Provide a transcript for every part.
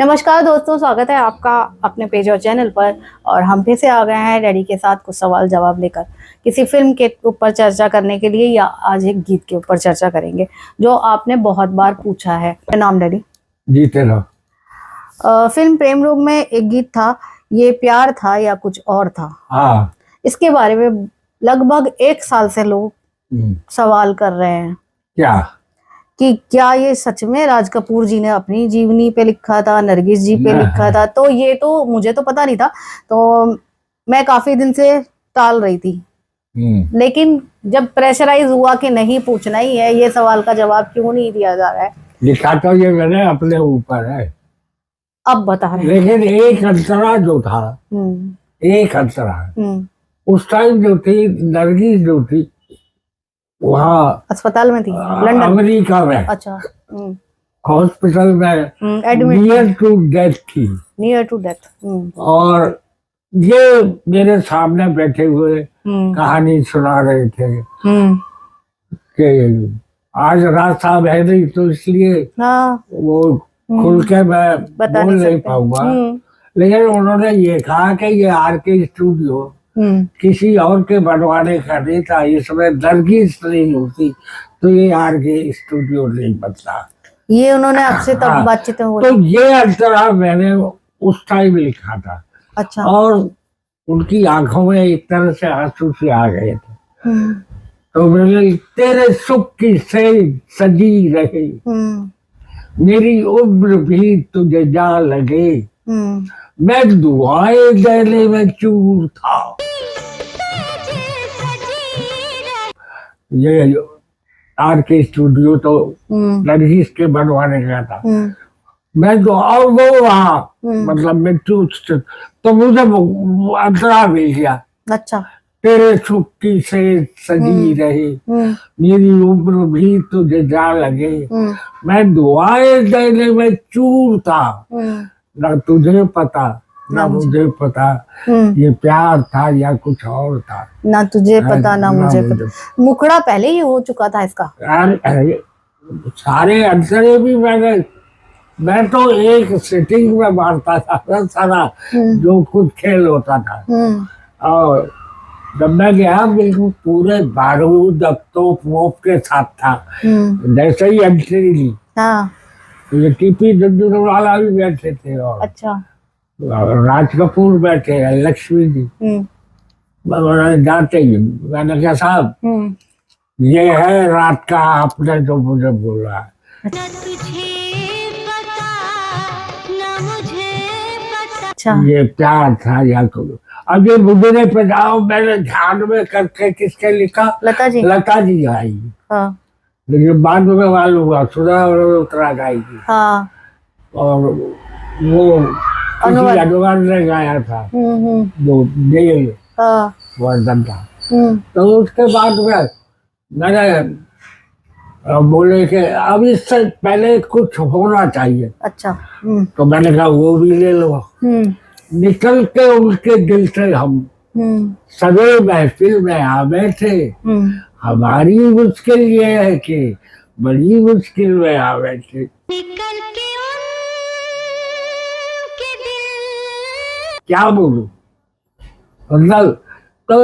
नमस्कार दोस्तों, स्वागत है आपका अपने पेज और चैनल पर। और हम फिर से आ गए हैं डैडी के साथ कुछ सवाल जवाब लेकर, किसी फिल्म के ऊपर चर्चा करने के लिए, या आज एक गीत के ऊपर चर्चा करेंगे जो आपने बहुत बार पूछा है। मेरा नाम डैडी जीते रहो। फिल्म प्रेम रोग में एक गीत था, ये प्यार था या कुछ और था। हाँ, इसके बारे में लगभग 1 साल से लोग सवाल कर रहे हैं कि क्या ये सच में राज कपूर जी ने अपनी जीवनी पे लिखा था, नरगिस जी पे लिखा था। तो ये तो मुझे तो पता नहीं था, तो मैं काफी दिन से टाल रही थी। लेकिन जब प्रेशराइज हुआ कि नहीं, पूछना ही है, ये सवाल का जवाब क्यों नहीं दिया जा रहा है। लिखा तो ये मैंने अपने ऊपर है, अब बता रहे हैं। लेकिन एक अंतरा जो था, एक अंतरा उस टाइम जो थी, नरगिस जो थी वहाँ अस्पताल में थी, लंदन, अमेरिका में। अच्छा। हॉस्पिटल में नियर टू डेथ थी, नियर टू डेथ। और ये मेरे सामने बैठे हुए कहानी सुना रहे थे कि आज राज साहब है नहीं, तो इसलिए वो खुल के मैं बोल नहीं पाऊंगा। लेकिन उन्होंने ये कहा कि ये आरके स्टूडियो किसी और के बनवाने का नहीं था, इसमें नरगिस नहीं होती तो ये आरके स्टूडियो नहीं बनता। ये उन्होंने आपसे तब बातचीत में तो ये अंतरा मैंने उस टाइम लिखा था। अच्छा। और उनकी आंखों में एक तरह से आंसू से आ गए थे। तो मैंने तेरे सुख की से सजी रहे, मेरी उम्र भी तुझे जा लगे, मैं दुआएं देने में चूर था। ये आरके स्टूडियो तो नरगिस के बनवाने का था। मैं तो और वो वहाँ मतलब मैं तो मुझे अंतरा मिल गया। अच्छा। तेरे सुख की से सजी रहे, मेरी उम्र भी तुझे जा लगे, मैं दुआएं देने में चूर था, ना तुझे पता ना मुझे पता, ये प्यार था या कुछ और था। ना तुझे पता ना मुझे पता। मुखड़ा पहले ही हो चुका था इसका। सारे अंतरे भी मैं तो एक सिटिंग में मारता था सारा जो कुछ खेल होता था। और जब मैं गया बिल्कुल पूरे बारूद तोप वोप के साथ था, जैसे ही एंट्री ली। ये टीपी वाला भी बैठे थे, और अच्छा, राज कपूर बैठे, लक्ष्मी जी। जाते ही मैंने कहा साहब ये है रात का आपने जो मुझे बोला है। अच्छा। ये प्यार था या कुछ। अब ये मुझे पे जाओ, मैंने ध्यान में करके किसके लिखा, लता जी आई। हाँ। लेकिन बाद में मालूम हुआ सुधा और उत्तरा गाएगी। हाँ। और वो अनुवाद ने गाया था, जो जेल वर्धन था। तो उसके बाद में मैंने बोले कि अब इससे पहले कुछ होना चाहिए। अच्छा। तो मैंने कहा वो भी ले लो। निकल के उसके दिल से हम सवे महफिल में आ बैठे, हमारी मुश्किल ये है कि बड़ी मुश्किल में आ बैठे। क्या बोलूं, मतलब तो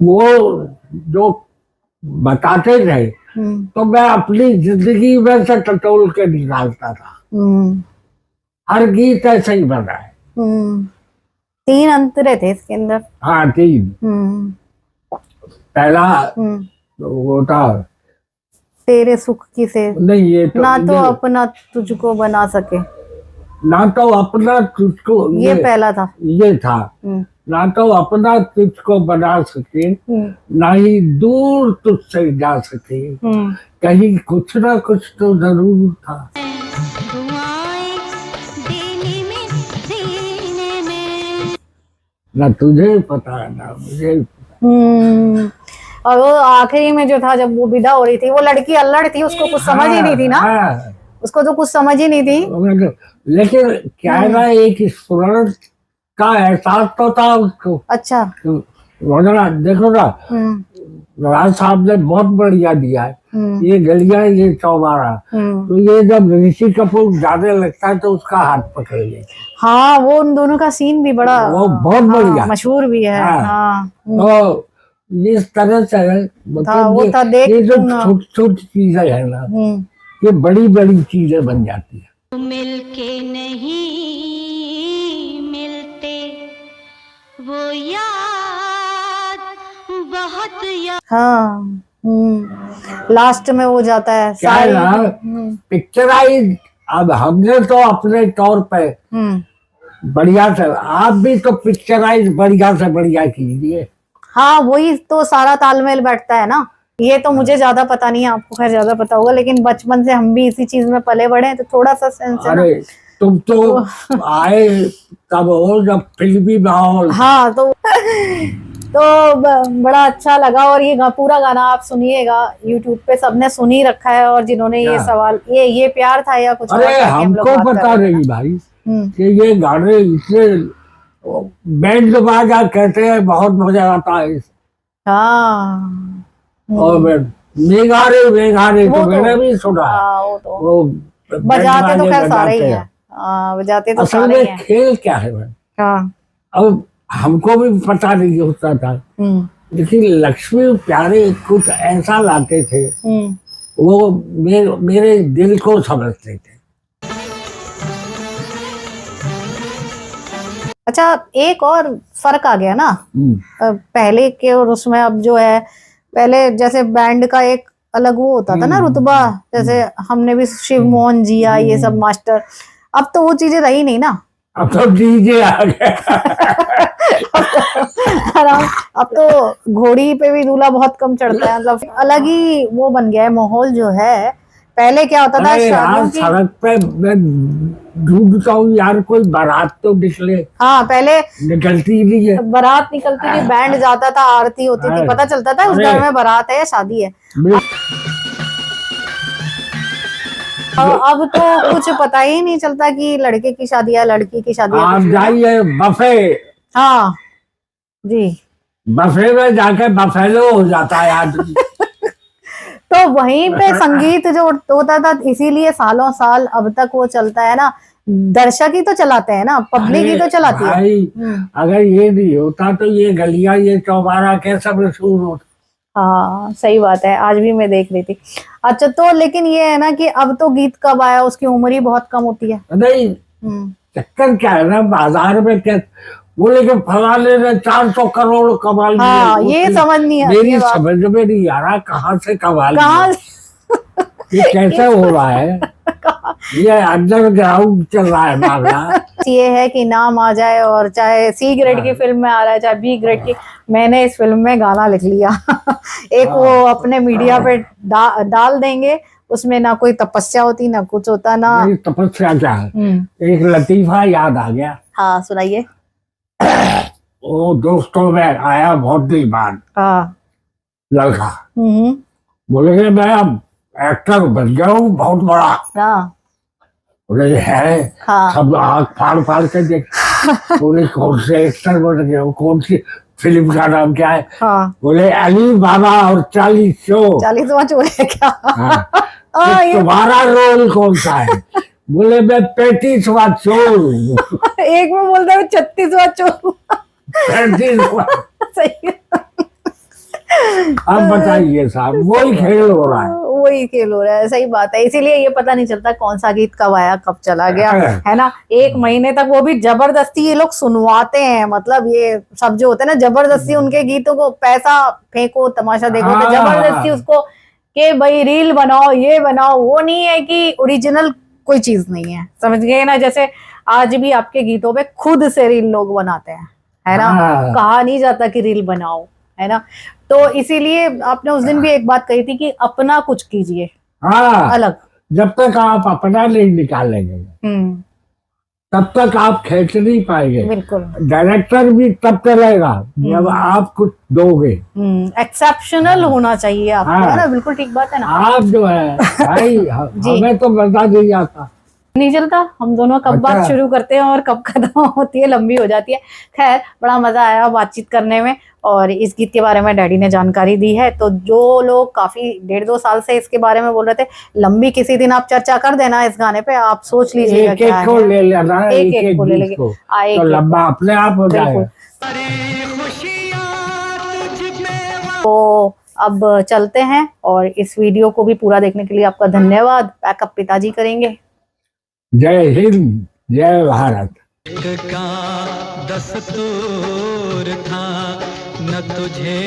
वो जो बताते थे तो मैं अपनी जिंदगी में से टटोल के निकालता था। हर गीत ऐसे ही बना है। 3 अंतरे थे इसके अंदर। हाँ, 3। पहला वो था तेरे सुख की से नहीं, ये तो ना तो अपना तुझको बना सके, ना तो अपना तुझको, ये पहला था। ये था ना तो अपना तुझको बना सके, ना ही दूर तुझसे जा सके, कहीं कुछ ना कुछ तो जरूर था। ना तुझे पता ना मुझे। और वो आखिरी में जो था, जब वो विदा हो रही थी, वो लड़की अल्लड़ थी, उसको कुछ समझ ही नहीं थी ना। उसको तो कुछ समझ ही नहीं थी। लेकिन क्या है ना, एक स्फुरण का एहसास तो था उसको। अच्छा। देखो ना, राज साहब ने बहुत बढ़िया दिया है। ये गलियां, ये चौबारा, तो ये जब ऋषि कपूर जाने लगता है तो उसका हाथ पकड़ लेते। हाँ, वो उन दोनों का सीन भी बड़ा, वो बहुत बढ़िया, मशहूर भी है। हाँ, तो इस तरह से मतलब वो था, देख ये जो छोटी छोटी चीजें है ना, ये बड़ी बड़ी चीजें बन जाती है। मिलके नहीं मिलते वो याद बहुत याद। हाँ, लास्ट में वो जाता है क्या है ना, पिक्चराइज अब हमने तो अपने तौर पे बढ़िया से, आप भी तो पिक्चराइज बढ़िया से बढ़िया कीजिए। हाँ, वही तो सारा तालमेल बैठता है ना। ये तो मुझे ज्यादा पता नहीं है, आपको खैर ज्यादा पता होगा, लेकिन बचपन से हम भी इसी चीज में पले बड़े हैं, तो थोड़ा सा सेंस है ना। अरे तुम तो आए तब हो जब फिल्मी माहौल। हाँ, तो बड़ा अच्छा लगा। और ये पूरा गाना आप सुनिएगा, YouTube पे सबने सुन ही रखा है। और जिन्होंने ये सवाल, ये प्यार था या कुछ, अरे हमको पता नहीं भाई कि ये गाने इतने बैंड बाजा कहते हैं, बहुत मजा आता है। हाँ, और मेघारे तो मैंने भी सुना है। वो बजाते तो खैर सारे ही हैं। बजाते तो सारे ही हैं। खेल क्या है भाई? हाँ, अब हमको भी पता नहीं होता था, लेकिन लक्ष्मी प्यारे कुछ ऐसा लाते थे, वो मेरे दिल को समझते थे। अच्छा, एक और फर्क आ गया ना पहले के और उसमें। अब जो है, पहले जैसे बैंड का एक अलग वो होता था ना रुतबा, जैसे हमने भी शिव मोहन जिया, ये सब मास्टर। अब तो वो चीजें रही नहीं ना। अब तो डीजे आ गया। अब तो घोड़ी पे भी दूल्हा बहुत कम चढ़ता है, मतलब अलग ही वो बन गया है माहौल जो है। पहले क्या होता था, सड़क पे मैं ढूंढता हूँ यार, कोई बारात तो निकले। हाँ, पहले निकलती नहीं है, बारात निकलती थी, बैंड जाता था, आरती होती थी, पता चलता था उस घर में बारात है या शादी है। अब तो कुछ पता ही नहीं चलता कि लड़के की शादी है, लड़की की शादी है। आप जाइए बफे, हाँ जी, बफे में जाके बफेलो हो जाता है आदमी। तो वहीं पे संगीत जो होता था, इसीलिए सालों साल अब तक वो चलता है ना। दर्शक ही तो चलाते हैं ना, पब्लिक ही तो चलाती है। अगर ये नहीं होता तो ये गलियां, ये चौबारा कैसा मशहूर होता। हाँ, सही बात है, आज भी मैं देख रही थी। अच्छा, तो लेकिन ये है ना कि अब तो गीत कब आया, उसकी उम्र ही बहुत कम होती है। नहीं, चक्कर क्या है ना, बाजार में क्या बोले कि फलाने ने 400 करोड़ कमा लिया। हाँ, ये समझ नहीं आती, मेरी समझ में नहीं आ रहा कहाँ से कमा लिया, ये कैसे हो रहा है। ये अंडरग्राउंड चल रहा है मामला। ये है कि नाम आ जाए, और चाहे सी ग्रेड की फिल्म में आ रहा है, चाहे बी ग्रेड की। मैंने इस फिल्म में गाना लिख लिया। एक वो अपने मीडिया पे डाल देंगे, उसमें ना कोई तपस्या होती, ना कुछ होता ना। तपस्या क्या है, एक लतीफा याद आ गया। हाँ, सुनाइए। वो दोस्तों में आया बहुत दिन बाद लड़का, बोले कि मैं अब एक्टर बन गया हूँ बहुत बड़ा। बोले है, सब आँख फाड़ फाड़ के देख। बोले कौन से एक्टर बन गए हो, कौन सी फिल्म का नाम क्या है? बोले अली बाबा और 40 चोर। 40वां चोर है क्या? तुम्हारा रोल कौन सा है? बोले मैं 35वां चोर हूँ। एक में बोलता है 36वां चोर। 35वां। सही। अब बताइए साहब, वही खेल हो रहा है, वही खेल हो रहा है। सही बात है, इसीलिए ये पता नहीं चलता कौन सा गीत कब आया कब चला गया, है ना। 1 महीने तक वो भी जबरदस्ती ये लोग सुनवाते हैं। मतलब ये सब जो होते हैं ना, जबरदस्ती उनके गीतों को पैसा फेंको, तमाशा देखो, तो जबरदस्ती उसको कि भाई रील बनाओ, ये बनाओ। वो नहीं है कि ओरिजिनल कोई चीज नहीं है, समझ गए ना। जैसे आज भी आपके गीतों पे खुद से रील लोग बनाते हैं, है ना। कहा नहीं जाता कि रील बनाओ, है ना। तो इसीलिए आपने उस दिन भी एक बात कही थी कि अपना कुछ कीजिए अलग। जब तक आप अपना नहीं निकालेंगे तब तक आप खेच नहीं पाएंगे। बिल्कुल। डायरेक्टर भी तब चलेगा जब आप कुछ दोगे। एक्सेप्शनल होना चाहिए आपको, है ना। बिल्कुल ठीक बात है ना। आप जो है भाई, हमें तो मजा नहीं आता। नहीं चलता, हम दोनों कब बात अच्छा। शुरू करते हैं और कब खत्म होती है, लंबी हो जाती है। खैर, बड़ा मजा आया बातचीत करने में, और इस गीत के बारे में डैडी ने जानकारी दी है। तो जो लोग काफी 1.5-2 साल से इसके बारे में बोल रहे थे, लंबी किसी दिन आप चर्चा कर देना इस गाने पे, आप सोच लीजिएगा एक क्या एक को है। ले लेना, एक एक को ले गीत लेंगे। को, एक तो एक लंबा अपने आप हो बिल्कुल। जाएगा। तो अब चलते हैं, और इस वीडियो को भी पूरा देखने के लिए आपका धन्यवाद। पैकअप पिताजी करेंगे। जय हिंद, जय भारत। का दस्तूर था न तुझे